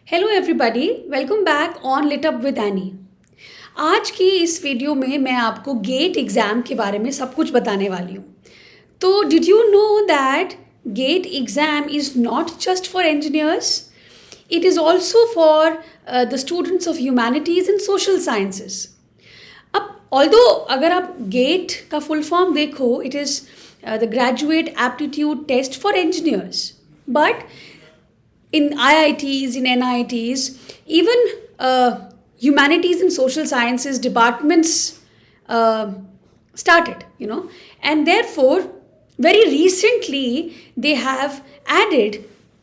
Hello everybody, welcome back on lit up with Annie. आज की इस वीडियो में मैं आपको गेट एग्ज़ाम के बारे में सब कुछ बताने वाली हूँ। तो did you know that GATE exam is not just for engineers, it is also for the students of humanities and social sciences. अब ऑल्दो अगर आप गेट का फुल फॉर्म देखो, it is the graduate aptitude test for engineers, but in IITs, in NITs, even humanities and social sciences departments started, and therefore very recently they have added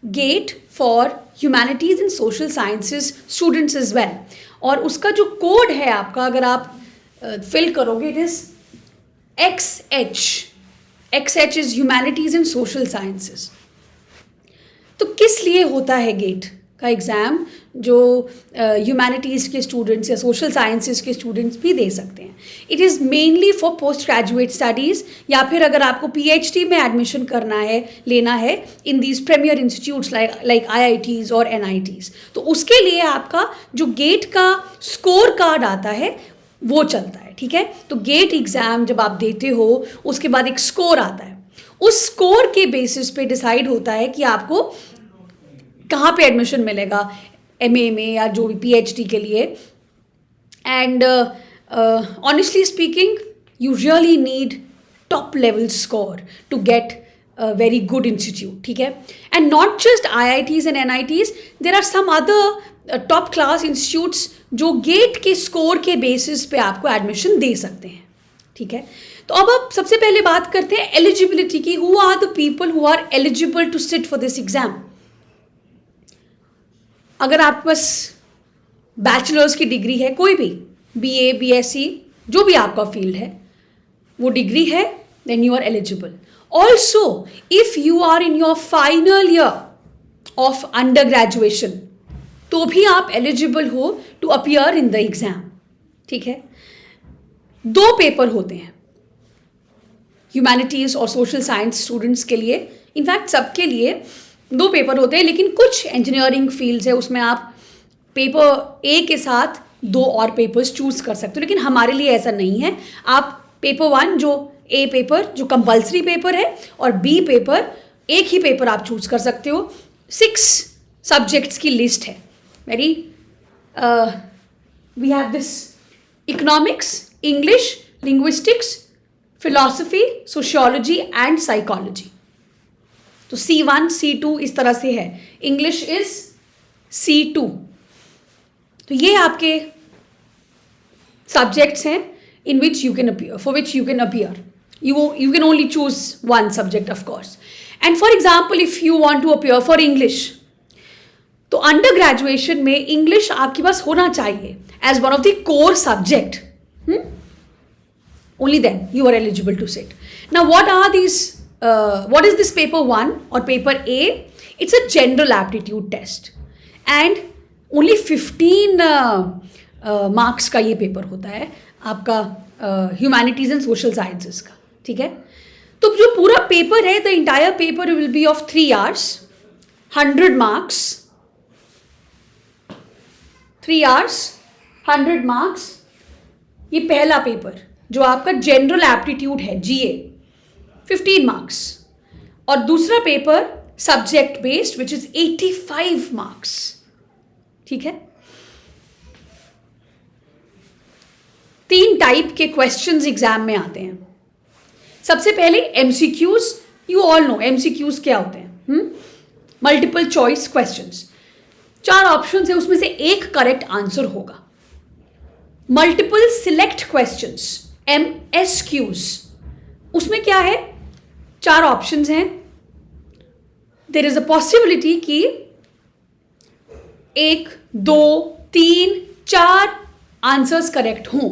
GATE for humanities and social sciences students as well. और उसका जो code है आपका, अगर आप fill करोगे, it is XH. XH is humanities and social sciences. तो किस लिए होता है गेट का एग्ज़ाम, जो ह्यूमैनिटीज़ के स्टूडेंट्स या सोशल साइंसेस के स्टूडेंट्स भी दे सकते हैं? It is mainly for post graduate studies, या फिर अगर आपको PhD में एडमिशन करना है, लेना है in these premiere institutes like IITs और NITs, तो उसके लिए आपका जो गेट का स्कोर कार्ड आता है वो चलता है। ठीक है, तो गेट एग्ज़ाम जब आप देते हो उसके बाद एक स्कोर आता है, उस स्कोर के बेसिस पे डिसाइड होता है कि आपको कहाँ पे एडमिशन मिलेगा MA में या जो भी PhD के लिए। And honestly speaking, you really need top level score to get very good institute. ठीक है, and not just IITs and NITs, there are some other top class institutes जो गेट के स्कोर के बेसिस पे आपको admission दे सकते हैं। ठीक है, तो अब आप सबसे पहले बात करते हैं एलिजिबिलिटी की। Who are the people who are eligible to sit for this exam? अगर आपके पास बैचलर्स की डिग्री है, कोई भी BA BSc जो भी आपका फील्ड है वो डिग्री है, then you are eligible. Also if you are in your final year of under graduation, तो भी आप एलिजिबल हो to appear in the exam. ठीक है, 2 पेपर होते हैं ह्यूमैनिटीज़ और सोशल साइंस स्टूडेंट्स के लिए। इनफैक्ट सबके लिए 2 पेपर होते हैं, लेकिन कुछ इंजीनियरिंग फील्ड्स है उसमें आप पेपर A के साथ 2 और पेपर्स चूज़ कर सकते हो, लेकिन हमारे लिए ऐसा नहीं है। आप पेपर 1 जो A पेपर जो कंपल्सरी पेपर है और B पेपर, एक ही पेपर आप चूज़ कर सकते हो। 6 सब्जेक्ट्स की लिस्ट है। We have this economics, English, linguistics, philosophy, sociology and psychology. तो C1 C2 इस तरह से है। English is C2। तो ये आपके सब्जेक्ट्स हैं in which you can appear, for which you can appear. You can only choose 1 subject of course. And for example, if you want to appear for English, तो under graduation में English आपके पास होना चाहिए as one of the core subject. Only then you are eligible to sit. Now what is this paper 1 or paper A? It's a general aptitude test and only 15 marks का ये paper होता है आपका humanities and social sciences का। ठीक है, तो जो पूरा पेपर है, the entire paper will be of 3 hours, 100 marks, 3 hours, 100 marks। ये पहला पेपर जो आपका जनरल एप्टीट्यूड है GA, 15 मार्क्स, और दूसरा paper subject based which is 85 marks. ठीक है, 3 टाइप के क्वेश्चंस एग्जाम में आते हैं। सबसे पहले MCQs। You all know MCQs क्या होते हैं? Multiple choice questions. 4 ऑप्शंस है, उसमें से एक करेक्ट आंसर होगा। मल्टीपल सिलेक्ट क्वेश्चंस MSQs, उसमें क्या है? 4 ऑप्शंस हैं। देयर इज अ पॉसिबिलिटी कि 1 2 3 4 आंसर्स करेक्ट हों।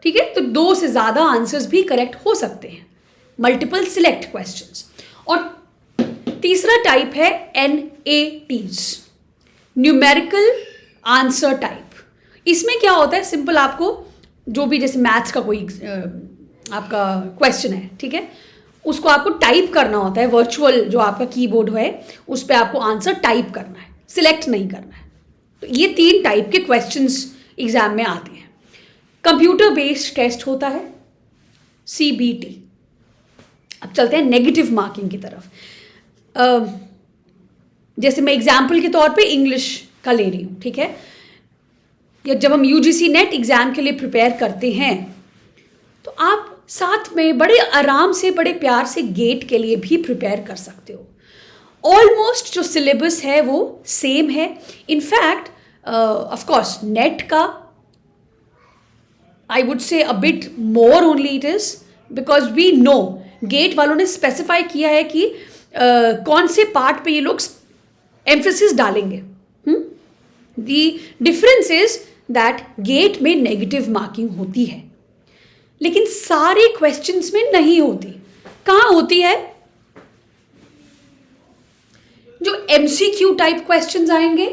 ठीक है, तो 2 से ज़्यादा आंसर्स भी करेक्ट हो सकते हैं, मल्टीपल सिलेक्ट क्वेश्चंस। और तीसरा टाइप है NATs, न्यूमेरिकल आंसर टाइप। इसमें क्या होता है? सिंपल, आपको जो भी जैसे मैथ्स का कोई आपका क्वेश्चन है, ठीक है, उसको आपको टाइप करना होता है। वर्चुअल जो आपका कीबोर्ड है उस पर आपको आंसर टाइप करना है। सिलेक्ट नहीं करना है। तो ये 3 टाइप के क्वेश्चंस एग्जाम में आते हैं। कंप्यूटर बेस्ड टेस्ट होता है, CBT। अब चलते हैं नेगेटिव मार्किंग की तरफ। जैसे मैं एग्जाम्पल के तौर पे इंग्लिश का ले रही हूँ, ठीक है, या जब हम UGC नेट एग्जाम के लिए प्रिपेयर करते हैं तो आप साथ में बड़े आराम से, बड़े प्यार से गेट के लिए भी प्रिपेयर कर सकते हो। ऑलमोस्ट जो सिलेबस है वो सेम है। इनफैक्ट ऑफ कोर्स नेट का I would say a bit more only it is, because we know GATE वालों ने स्पेसिफाई किया है कि कौन से पार्ट पे ये लोग एम्फेसिस डालेंगे। The difference is that get में नेगेटिव मार्किंग होती है, लेकिन सारे क्वेश्चंस में नहीं होती। कहाँ होती है? जो MCQ टाइप क्वेश्चंस आएंगे,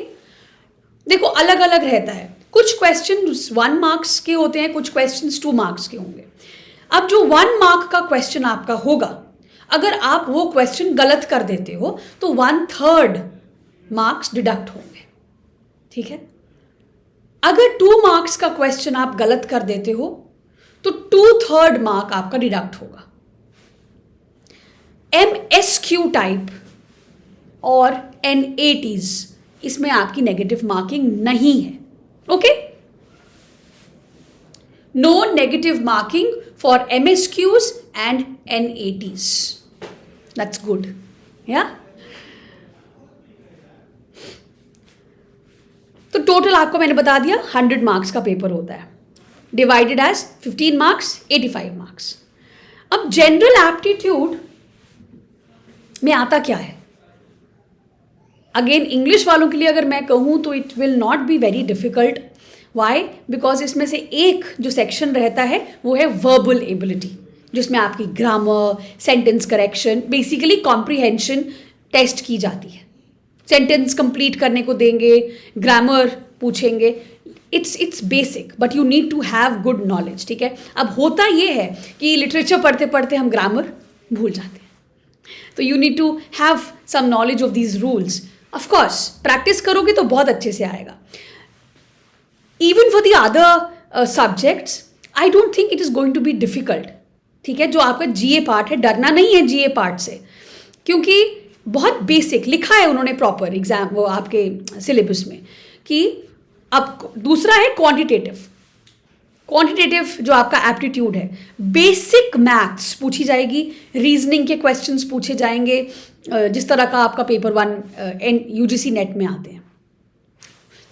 देखो अलग अलग रहता है। कुछ क्वेश्चन 1 मार्क्स के होते हैं, कुछ क्वेश्चंस 2 मार्क्स के होंगे। अब जो 1 मार्क का क्वेश्चन आपका होगा, अगर आप वो क्वेश्चन गलत कर देते हो तो 1/3 मार्क्स डिडक्ट होंगे, ठीक है। अगर 2 मार्क्स का क्वेश्चन आप गलत कर देते हो तो 2/3 मार्क आपका डिडक्ट होगा। MSQ टाइप और NATs, इसमें आपकी नेगेटिव मार्किंग नहीं है। Okay, no negative marking for MSQs and NATs। That's good, yeah. तो टोटल आपको मैंने बता दिया 100 मार्क्स का पेपर होता है, डिवाइडेड एज 15 मार्क्स, 85 मार्क्स। अब जनरल एप्टीट्यूड में आता क्या है? अगेन इंग्लिश वालों के लिए अगर मैं कहूँ तो it will not be very difficult. Why? Because इसमें से एक जो सेक्शन रहता है वो है वर्बल एबिलिटी, जिसमें आपकी grammar, sentence correction, basically comprehension test की जाती है। सेंटेंस कंप्लीट करने को देंगे, ग्रामर पूछेंगे। It's basic, but you need to have good knowledge, ठीक है। अब होता ये है कि लिटरेचर पढ़ते पढ़ते हम ग्रामर भूल जाते हैं, तो you need to have some knowledge of these rules. Of course practice करोगे तो बहुत अच्छे से आएगा। Even for the other subjects I don't think it is going to be difficult, ठीक है। जो आपका GA पार्ट है, डरना नहीं है GA पार्ट से, क्योंकि बहुत बेसिक लिखा है उन्होंने प्रॉपर एग्जाम वो आपके सिलेबस में। कि अब दूसरा है क्वांटिटेटिव जो आपका एप्टीट्यूड है, बेसिक मैथ्स पूछी जाएगी, रीजनिंग के क्वेश्चंस पूछे जाएंगे, जिस तरह का आपका पेपर 1 UGC नेट में आते हैं,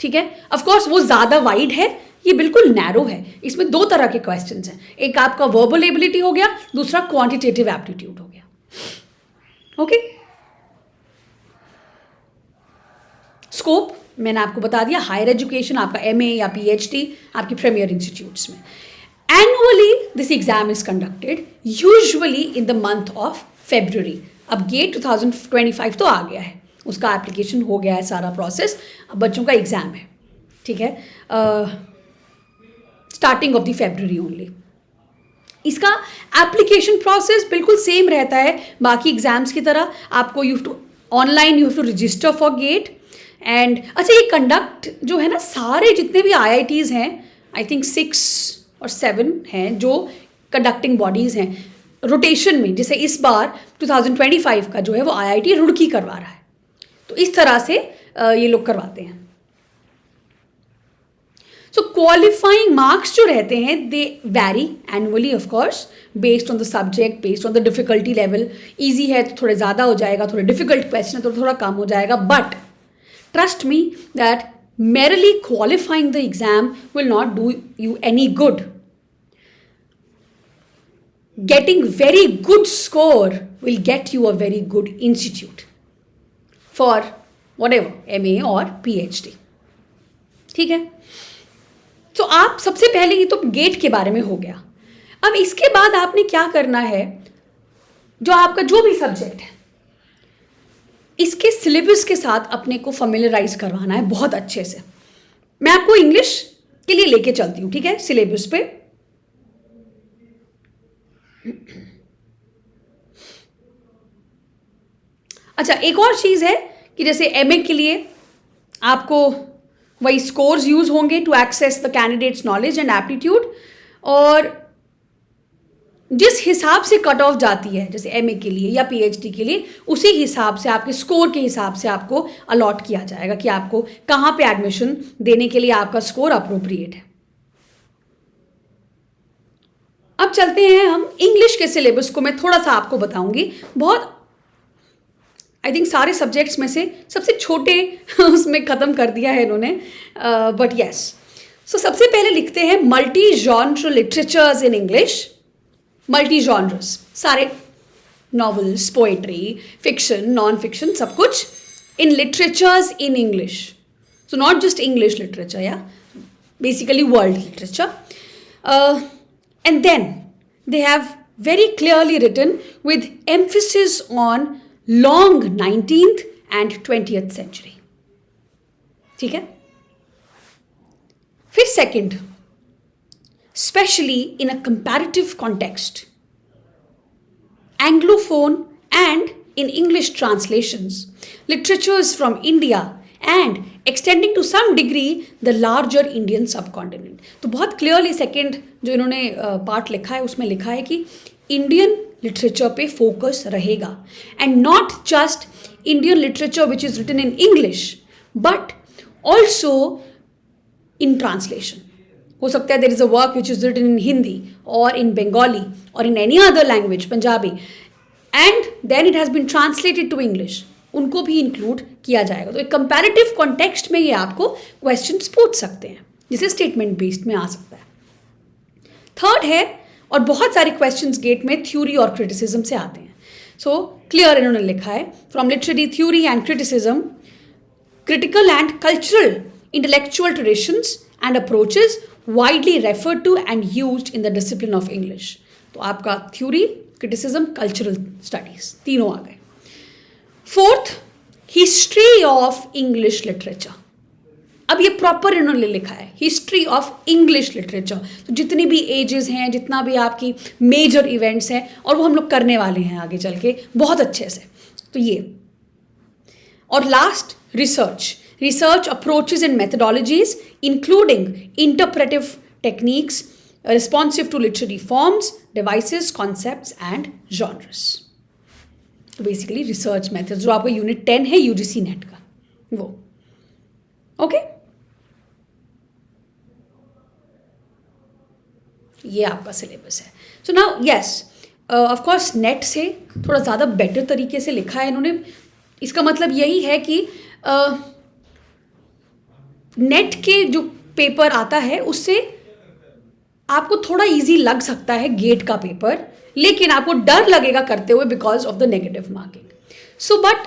ठीक है। ऑफ कोर्स वो ज़्यादा वाइड है, ये बिल्कुल नैरो है। इसमें 2 तरह के क्वेश्चंस हैं, एक आपका वर्बल एबिलिटी हो गया, दूसरा क्वांटिटेटिव एप्टीट्यूड हो गया। ओके, स्कोप मैंने आपको बता दिया। हायर एजुकेशन आपका MA या PhD आपकी प्रीमियर इंस्टीट्यूट्स में। Annually this exam is conducted usually in the month of February। अब गेट 2025 तो आ गया है, उसका एप्लीकेशन हो गया है, सारा प्रोसेस, अब बच्चों का एग्जाम है, ठीक है, starting of the February only. इसका एप्लीकेशन प्रोसेस बिल्कुल सेम रहता है बाकी एग्जाम्स की तरह। आपको you have to register for GATE and अच्छा, ये कंडक्ट जो है ना, सारे जितने भी IITs हैं, आई थिंक 6 और 7 हैं जो कंडक्टिंग बॉडीज़ हैं रोटेशन में। जैसे इस बार 2025 का जो है वो IIT रुड़की करवा रहा है, तो इस तरह से ये लोग करवाते हैं। सो क्वालिफाइंग मार्क्स जो रहते हैं they vary annually, of course based on the subject, based on the difficulty level. Easy है तो थोड़े ज़्यादा हो जाएगा, थोड़े डिफिकल्ट क्वेश्चन है तो थोड़ा कम हो जाएगा, but trust me that merely qualifying the exam will not do you any good. Getting very good score will get you a very good institute for whatever MA or PhD, ठीक है। तो आप सबसे पहले ये तो गेट के बारे में हो गया। अब इसके बाद आपने क्या करना है, जो आपका जो भी सब्जेक्ट है इसके सिलेबस के साथ अपने को फैमिलियराइज करवाना है बहुत अच्छे से। मैं आपको इंग्लिश के लिए लेके चलती हूँ, ठीक है, सिलेबस पे। अच्छा, एक और चीज़ है कि जैसे MA के लिए आपको वही स्कोर्स यूज होंगे to access the candidates knowledge and aptitude, और जिस हिसाब से कट ऑफ जाती है जैसे एमए के लिए या पीएचडी के लिए, उसी हिसाब से आपके स्कोर के हिसाब से आपको अलॉट किया जाएगा कि आपको कहाँ पे एडमिशन देने के लिए आपका स्कोर अप्रोप्रिएट है। अब चलते हैं हम इंग्लिश के सिलेबस को मैं थोड़ा सा आपको बताऊंगी। बहुत आई थिंक सारे सब्जेक्ट्स में से सबसे छोटे उसमें ख़त्म कर दिया है इन्होंने, बट यस। सो सबसे पहले लिखते हैं multi genre literatures in English. Multi genres, सारे novels, poetry, fiction, non fiction, सब कुछ in literatures in English. So not just English literature, या basically world literature. And then they have very clearly written with emphasis on long 19th and 20th century. ठीक है? फिर second, especially in a comparative context, Anglophone and in English translations, literatures from India and extending to some degree the larger Indian subcontinent. तो बहुत clearly second जो इन्होंने part लिखा है उसमें लिखा है कि इंडियन लिटरेचर पे फोकस रहेगा, and not just Indian literature which is written in English but also in translation. हो सकता है there is a work which is written in Hindi और इन बंगाली और in any other language, Punjabi, and then it has been translated to English, उनको भी include किया जाएगा. तो एक कंपैरेटिव कॉन्टेक्स्ट में ये आपको क्वेश्चंस पूछ सकते हैं, जिसे स्टेटमेंट बेस्ड में आ सकता है. थर्ड है, और बहुत सारे क्वेश्चंस गेट में थ्योरी और क्रिटिसिज्म से आते हैं. सो क्लियर इन्होंने लिखा है, from literary theory and criticism, critical and cultural intellectual traditions and approaches widely referred to and used in the discipline of English. तो आपका थ्योरी, क्रिटिसिज्म, कल्चरल स्टडीज तीनों आ गए. Fourth, history of English literature. अब ये proper इन्होंने लिखा है, history of English literature. तो जितनी भी एजेस हैं, जितना भी आपकी मेजर इवेंट्स हैं, और वो हम लोग करने वाले हैं आगे चल के बहुत अच्छे से. तो ये, और last, research approaches and methodologies including interpretive techniques responsive to literary forms, devices, concepts and genres. तो बेसिकली रिसर्च मेथड्स जो आपका यूनिट 10 है यूजीसी नेट का, वो ओके. ये आपका सिलेबस है. So now yes, of course net से थोड़ा ज़्यादा बेटर तरीके से लिखा है इन्होंने. इसका मतलब यही है कि नेट के जो पेपर आता है उससे आपको थोड़ा इजी लग सकता है गेट का पेपर, लेकिन आपको डर लगेगा करते हुए because of the negative marking. So but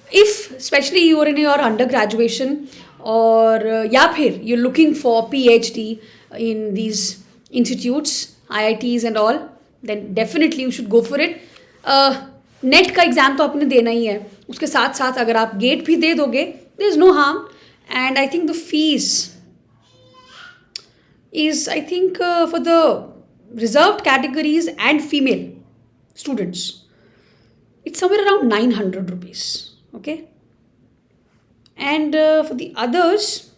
if specially you are in your under graduation, और या फिर you looking for PhD in these institutes, IITs and all, then definitely you should go for it. NET का exam तो आपने देना ही है, उसके साथ साथ अगर आप गेट भी दे दोगे, there is no harm. And I think the fees is, I think for the reserved categories and female students, it's somewhere around 900 rupees, okay? And for the others,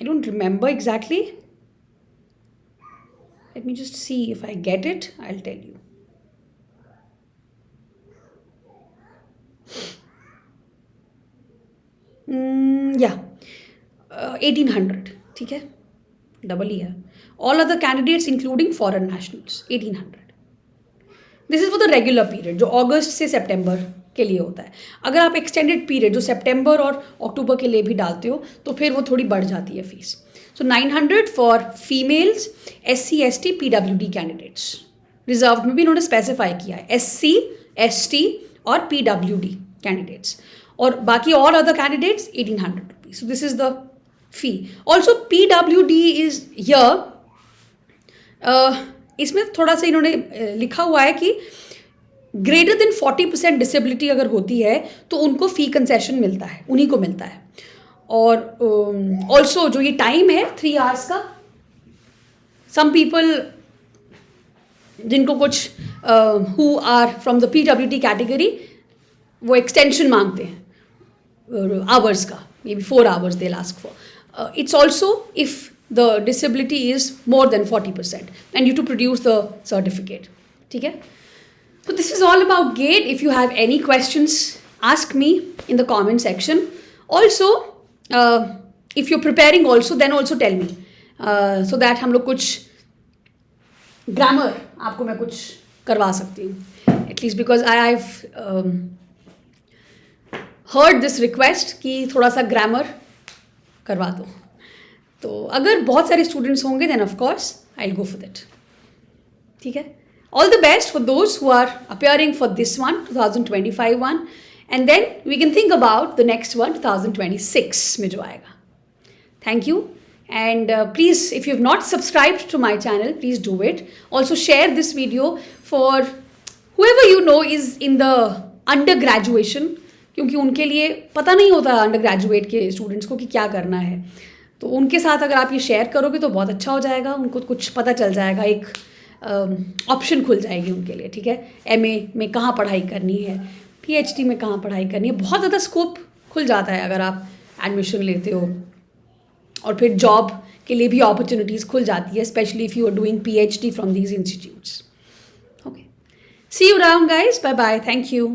I don't remember exactly. Let me just see if I get it, I'll tell you. Yeah, 1800, ठीक है, double ही है. All other candidates including foreign nationals, 1800. This is for the regular period जो अगस्त से सितंबर के लिए होता है. अगर आप एक्सटेंडेड पीरियड जो सितंबर और अक्टूबर के लिए भी डालते हो तो फिर वो थोड़ी बढ़ जाती है fees. So 900 for females, SC ST PWD candidates. Reserve में भी इन्होंने स्पेसिफाई किया है SC ST और PWD कैंडिडेट्स, और बाकी all other candidates 1800 rupees. So this is the fee. Also PWD is here. इसमें थोड़ा सा इन्होंने लिखा हुआ है कि ग्रेटर देन 40% डिसेबिलिटी अगर होती है तो उनको फ़ी कंसेशन मिलता है, उन्हीं को मिलता है. और ऑल्सो जो ये टाइम है 3 आवर्स का, सम पीपल जिनको कुछ who are from the PWD category, वो एक्सटेंशन मांगते हैं आवर्स का, maybe 4 hours they ask for. It's also if the disability is more than 40% and you to produce the certificate. ठीक है. So this is all about GATE. If you have any questions, ask me in the comment section. Also, if you're preparing also, then also tell me. So that हम लोग कुछ grammar आपको मैं कुछ करवा सकती हूँ. At least because I've heard this request कि थोड़ा सा grammar करवा दो. तो अगर बहुत सारे students होंगे then of course I'll go for that. ठीक है. All the best for those who are appearing for this one, 2025 one. And then we can think about the next one, 2026 में जो आएगा. Thank you. And please, if you have not subscribed to my channel, please do it. Also share this video for whoever you know is in the undergraduation. क्योंकि उनके लिए पता नहीं होता undergraduate के students को कि क्या करना है. तो उनके साथ अगर आप ये share करोगे तो बहुत अच्छा हो जाएगा. उनको कुछ पता चल जाएगा, एक ऑप्शन खुल जाएगी उनके लिए. ठीक है. MA में कहाँ पढ़ाई करनी है, PhD में कहाँ पढ़ाई करनी है, बहुत ज़्यादा स्कोप खुल जाता है अगर आप एडमिशन लेते हो. और फिर जॉब के लिए भी अपॉर्चुनिटीज़ खुल जाती है, specially if you are doing PhD from these institutes. Okay. See you around guys. Bye bye. Thank you.